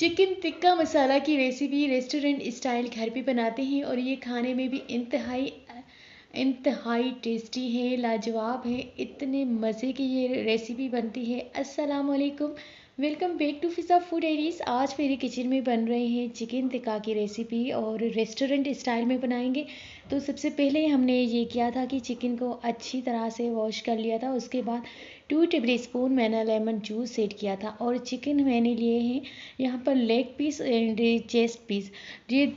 Chicken tikka masala की recipe restaurant style घर पे बनाते हैं और ये खाने में भी इंतहाई टेस्टी है, लाजवाब है। इतने मज़े की ये रेसिपी बनती है। अस्सलाम वालेकुम, welcome back to Fiza food diaries. आज मेरे किचन में बन रहे हैं चिकन टिक्का की रेसिपी और रेस्टोरेंट स्टाइल में बनाएंगे। तो सबसे पहले हमने ये किया था कि चिकन को अच्छी तरह से वॉश कर लिया था। उसके बाद 2 टेबल स्पून मैंने लेमन जूस ऐड किया था और चिकन मैंने लिए हैं यहाँ पर leg piece and chest piece. ये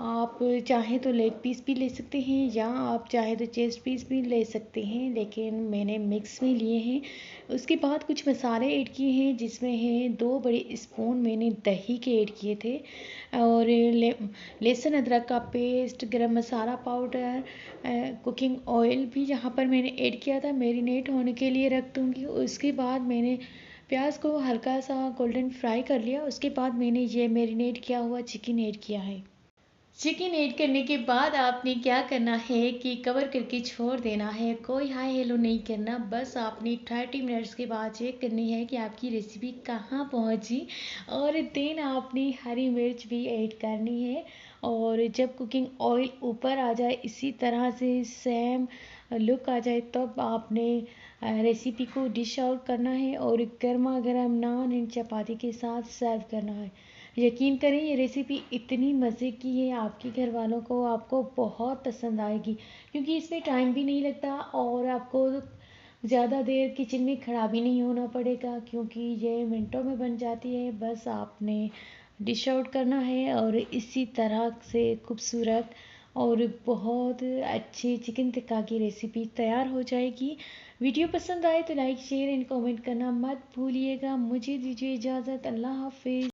आप चाहें तो लेग पीस भी ले सकते हैं या आप चाहें तो चेस्ट पीस भी ले सकते हैं, लेकिन मैंने मिक्स में लिए हैं। उसके बाद कुछ मसाले ऐड किए हैं, जिसमें है 2 बड़े स्पून मैंने दही के ऐड किए थे और लहसुन अदरक का पेस्ट, गरम मसाला पाउडर, कुकिंग ऑयल भी यहाँ पर मैंने ऐड किया था, मैरिनेट होने के लिए रख दूँगी। उसके बाद मैंने प्याज को हल्का सा गोल्डन फ्राई कर लिया। उसके बाद मैंने ये मैरिनेट किया हुआ चिकन ऐड किया है। चिकन ऐड करने के बाद आपने क्या करना है कि कवर करके छोड़ देना है, कोई हाई हेलो नहीं करना। बस आपने 30 मिनट्स के बाद चेक करनी है कि आपकी रेसिपी कहाँ पहुँची और देन आपने हरी मिर्च भी ऐड करनी है। और जब कुकिंग ऑयल ऊपर आ जाए, इसी तरह से सेम लुक आ जाए, तब आपने रेसिपी को डिश आउट करना है और गर्मा गर्म नान एंड चपाती के साथ सर्व करना है। यकीन करें, ये रेसिपी इतनी मज़े की है, आपके घर वालों को आपको बहुत पसंद आएगी, क्योंकि इसमें टाइम भी नहीं लगता और आपको ज़्यादा देर किचन में खड़ा भी नहीं होना पड़ेगा, क्योंकि ये मिनटों में बन जाती है। बस आपने डिश आउट करना है और इसी तरह से खूबसूरत और बहुत अच्छी चिकन टिक्का की रेसिपी तैयार हो जाएगी। वीडियो पसंद आए तो लाइक शेयर एंड कमेंट करना मत भूलिएगा। मुझे दीजिए इजाज़त। अल्लाह हाफिज़।